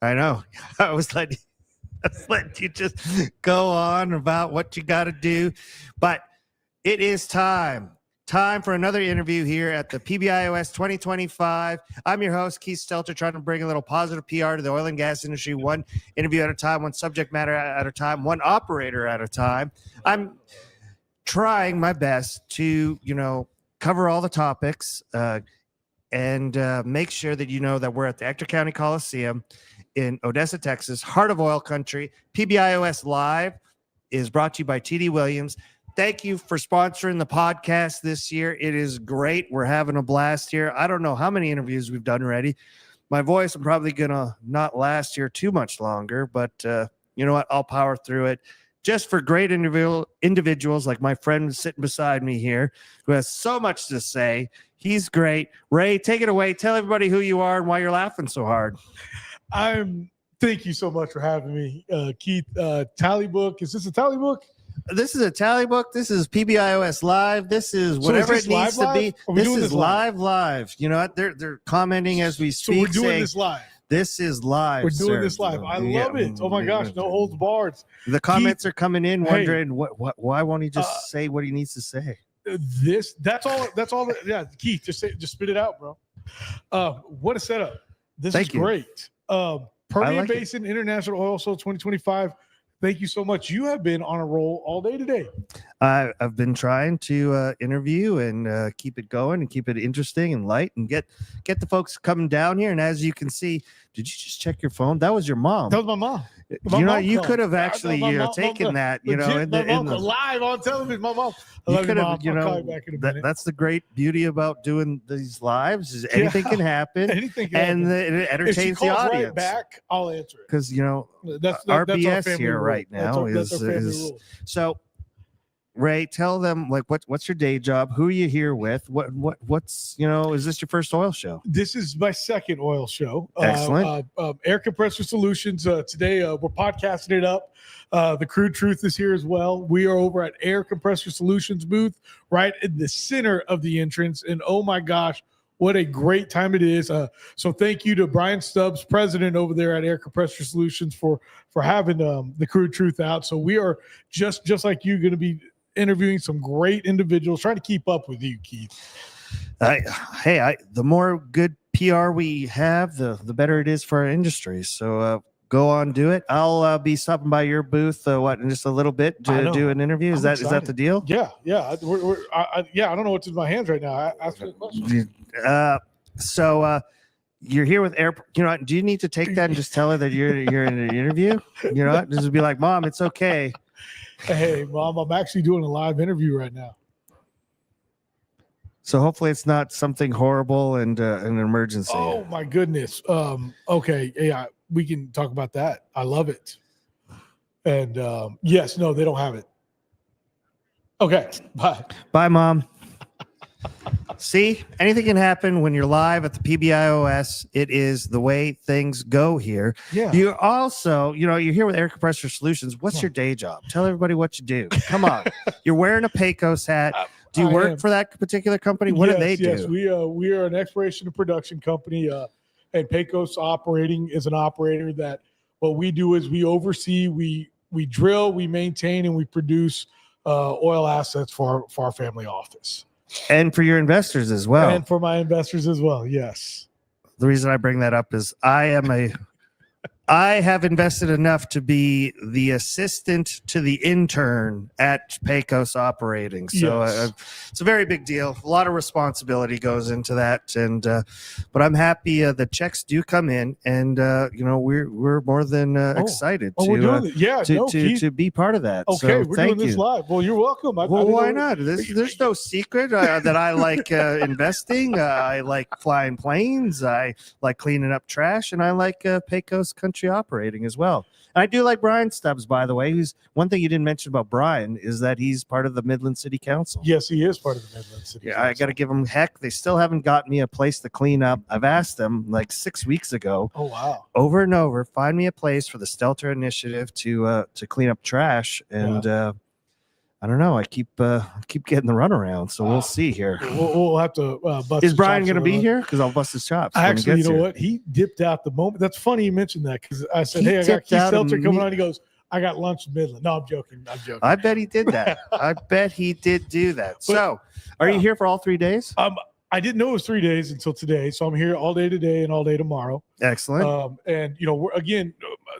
I know. I was letting you just go on about what you got to do. But it is time for another interview here at the Pbios 2025. I'm your host, Keith Stelter, trying to bring a little positive PR to the oil and gas industry, one interview at a time, one subject matter at a time, one operator at a time. I'm trying my best to, cover all the topics and make sure that you know that we're at the ECTOR County Coliseum in ODESSA, Texas, heart of oil country. Pbios Live is brought to you by TD Williams. Thank you for sponsoring the podcast this year. It is great. We're having a blast here. I don't know how many interviews we've done already. My voice, I'm probably going to not last here too much longer, but you know what? I'll power through it. Just for great individuals like my friend sitting beside me here who has so much to say. He's great. Ray, take it away. Tell everybody who you are and why you're laughing so hard. Thank you so much for having me, Keith. Tally book. Is this a tally book? This is a tally book. This is Pbios Live. This is whatever it needs to be. This is live. You know what? They're commenting as we speak. So we're doing this live. This is live. We're doing this live. I love it. Oh my gosh, no holds barred. The comments are coming in wondering why won't he just say what he needs to say? That's all. Yeah, Keith, just spit it out, bro. What a setup. This is great. Permian Basin International Oil Show 2025. Thank you so much. You have been on a roll all day today. I've been trying to interview and keep it going and keep it interesting and light and get the folks coming down here. And as you can see, did you just check your phone? That was your mom. That was my mom. You could have actually taken that. Live on television. My mom. I love you, Mom. I'll call you back in a minute. That's the great beauty about doing these lives is anything can happen. Anything can happen. It entertains the audience. Right back, I'll answer it. Because that's RBS here rule. right now is so. Ray, tell them what's your day job? Who are you here with? What's is this your first oil show? This is my second oil show. Excellent. Air Compressor Solutions. Today we're podcasting it up. The Crude Truth is here as well. We are over at Air Compressor Solutions booth, right in the center of the entrance. And oh my gosh, what a great time it is. So thank you to Brian Stubbs, president over there at Air Compressor Solutions for having the Crude Truth out. So we are just like you going to be interviewing some great individuals, trying to keep up with you, Keith. The more good PR we have, the better it is for our industry. So go on, do it. I'll be stopping by your booth in just a little bit to do an interview. Is that the deal? Yeah. I don't know what's in my hands right now. I asked you a question. So you're here with Air. Do you need to take that and just tell her that you're in an interview? Just be like, Mom, it's okay. Hey, Mom, I'm actually doing a live interview right now. So hopefully it's not something horrible and an emergency. Oh, my goodness. Okay. Yeah, we can talk about that. I love it. And yes, no, they don't have it. Okay. Bye. Bye, Mom. See, anything can happen when you're live at the Pbios. It is the way things go here. Yeah. You also, you're here with Air Compressor Solutions. What's your day job? Tell everybody what you do. Come on. You're wearing a Pecos hat. Do you work for that particular company? What do they do? Yes, we are an exploration and production company, and Pecos Operating is an operator that what we do is we oversee, we drill, we maintain, and we produce oil assets for our family office. And for your investors as well. And for my investors as well, yes. The reason I bring that up is I have invested enough to be the assistant to the intern at Pecos Operating. So it's a very big deal. A lot of responsibility goes into that. And but I'm happy the checks do come in, and we're more than excited to be part of that. Okay, so we're thank doing you. this live. Well, you're welcome. Why not? There's no secret that I like investing. I like flying planes. I like cleaning up trash, and I like Pecos Country Operating as well. And I do like Brian Stubbs, by the way. Who's one thing you didn't mention about Brian is that he's part of the Midland City Council. Yes, he is part of the Midland City Council. I got to give him heck. They still haven't got me a place to clean up. I've asked them like 6 weeks ago. Oh wow! Over and over, find me a place for the Stelter initiative to clean up trash. And I don't know. I keep getting the runaround, so we'll see here. We'll have to bust. Is Brian going to be here? Because I'll bust his chops. Actually, you know what? He dipped out the moment. That's funny you mentioned that because I said, "Hey, I got Keith Stelter coming on." He goes, "I got lunch in Midland." No, I'm joking. I bet he did that. I bet he did do that. But, so, are you here for all 3 days? I didn't know it was 3 days until today, so I'm here all day today and all day tomorrow. Excellent. And we're, again,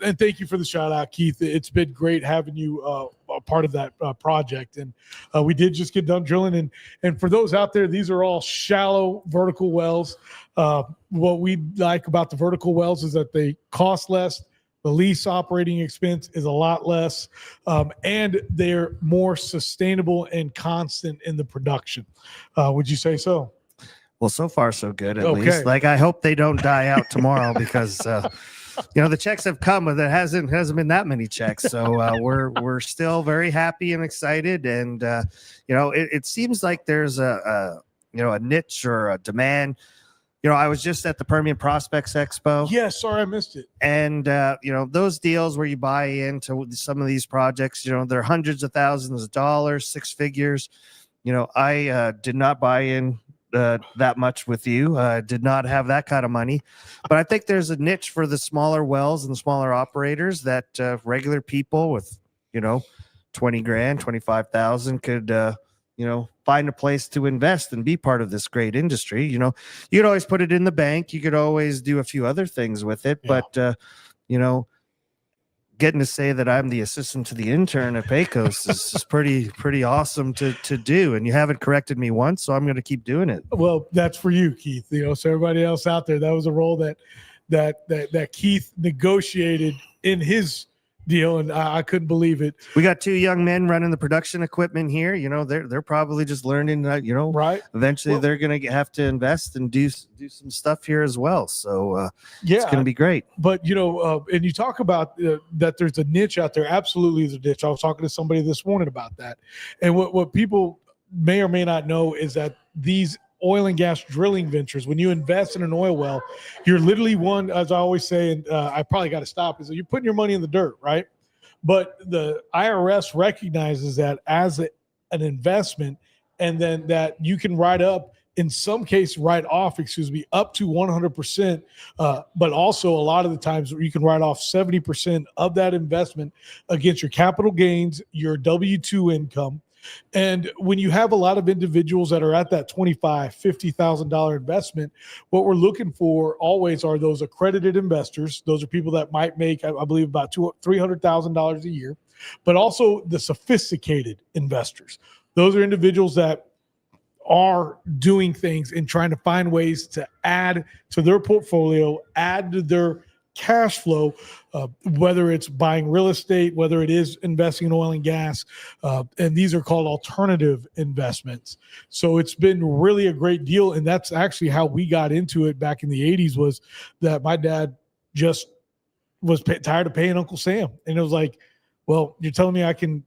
and thank you for the shout out, Keith. It's been great having you a part of that project. And we did just get done drilling. And for those out there, these are all shallow vertical wells. What we like about the vertical wells is that they cost less. The lease operating expense is a lot less, and they're more sustainable and constant in the production. Would you say so? Well, so far so good. At least, like I hope they don't die out tomorrow because the checks have come, but there hasn't been that many checks. So we're still very happy and excited, and it seems like there's a niche or a demand. I was just at the Permian Prospects Expo. Yes, sorry I missed it. And those deals where you buy into some of these projects, they're hundreds of thousands of dollars, six figures. I did not buy in that much with you. Did not have that kind of money, but I think there's a niche for the smaller wells and the smaller operators that regular people with 20 grand, 25,000 could find a place to invest and be part of this great industry. You could always put it in the bank. You could always do a few other things with it, but getting to say that I'm the assistant to the intern at Pbios is pretty awesome to do. And you haven't corrected me once, so I'm going to keep doing it. Well, that's for you, Keith. So everybody else out there, that was a role that Keith negotiated in his deal, and I couldn't believe it. We got two young men running the production equipment here. They're probably just learning. Right. Eventually, they're going to have to invest and do some stuff here as well. So it's going to be great. But and you talk about that there's a niche out there. Absolutely, there's a niche. I was talking to somebody this morning about that, and what people may or may not know is that these oil and gas drilling ventures, when you invest in an oil well, you're literally as I always say, and I probably got to stop, is that you're putting your money in the dirt, right? But the IRS recognizes that as an investment, and then that you can write off up to 100%. But also a lot of the times you can write off 70% of that investment against your capital gains, your W-2 income. And when you have a lot of individuals that are at that $25,000, $50,000 investment, what we're looking for always are those accredited investors. Those are people that might make, I believe, about $300,000 a year, but also the sophisticated investors. Those are individuals that are doing things and trying to find ways to add to their portfolio, add to their cash flow, whether it's buying real estate, whether it is investing in oil and gas, and these are called alternative investments. So it's been really a great deal, and that's actually how we got into it back in the 80s, was that my dad just was tired of paying Uncle Sam, and it was like, well, you're telling me I can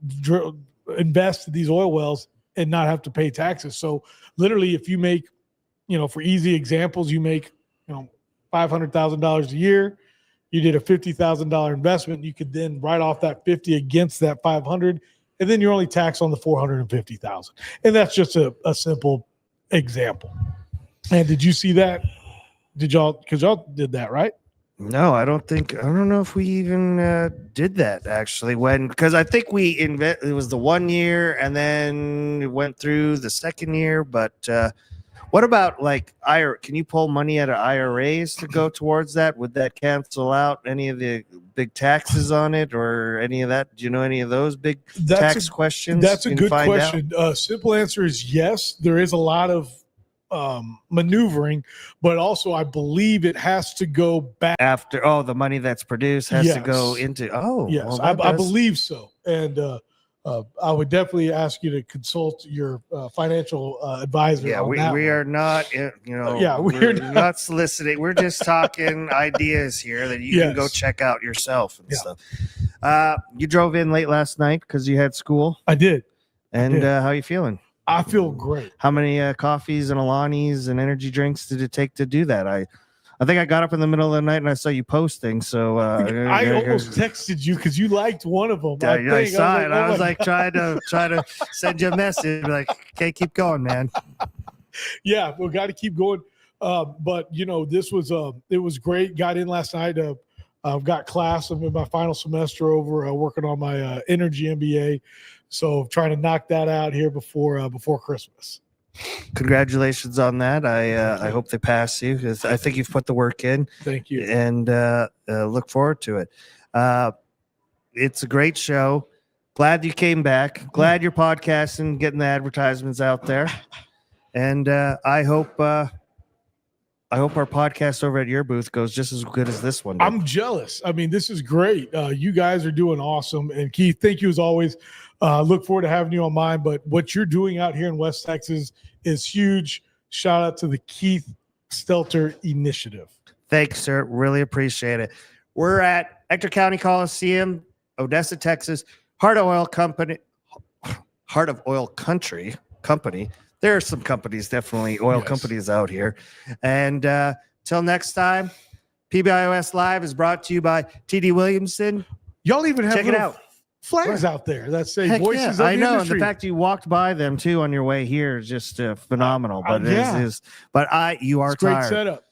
invest in these oil wells and not have to pay taxes. So literally, if you make, for easy examples, you make $500,000 a year, you did a $50,000 investment, you could then write off that 50 against that 500, and then you're only taxed on the 450,000. And that's just a simple example. And did you see that? Because y'all did that, right? No, I don't know if we even did that actually, because I think it was the 1 year and then it went through the second year. But what about can you pull money out of IRAs to go towards that? Would that cancel out any of the big taxes on it or any of that? Do you know any of those big tax questions? That's a good question. Simple answer is yes. There is a lot of maneuvering, but also I believe it has to go back after the money that's produced has to go into yes, well, I believe so. And I would definitely ask you to consult your financial advisor. Yeah, we are not we're not soliciting, we're just talking ideas here that you can go check out yourself and stuff. You drove in late last night because you had school. I did. And how are you feeling? I feel great. How many coffees and Alanis and energy drinks did it take to do that? I I think I got up in the middle of the night and I saw you posting. So I almost texted you because you liked one of them. I saw it. Oh I was my like trying to send you a message, like, okay, keep going, man. Yeah, we got to keep going. But you know, this was it was great. Got in last night. I've got class. I'm in my final semester over working on my energy MBA. So trying to knock that out here before Christmas. Congratulations on that. I hope they pass you because I think you've put the work in. Thank you. And look forward to it. It's a great show. Glad you came back. Glad you're podcasting, getting the advertisements out there. And I hope our podcast over at your booth goes just as good as this one did. I'm jealous. I mean, this is great. You guys are doing awesome. And Keith, thank you as always. Look forward to having you on mine. But what you're doing out here in West Texas is huge. Shout out to the Keith Stelter Initiative. Thanks, sir. Really appreciate it. We're at Ector County Coliseum, Odessa, Texas. Heart of Oil Country Company. There are some companies, definitely oil companies out here. And till next time, PBIOS Live is brought to you by TD Williamson. Y'all even have Check it out. flags out there that say Heck voices yeah. of the I know. industry. And the fact you walked by them too on your way here is just phenomenal. But yeah. you are It's great tired. setup.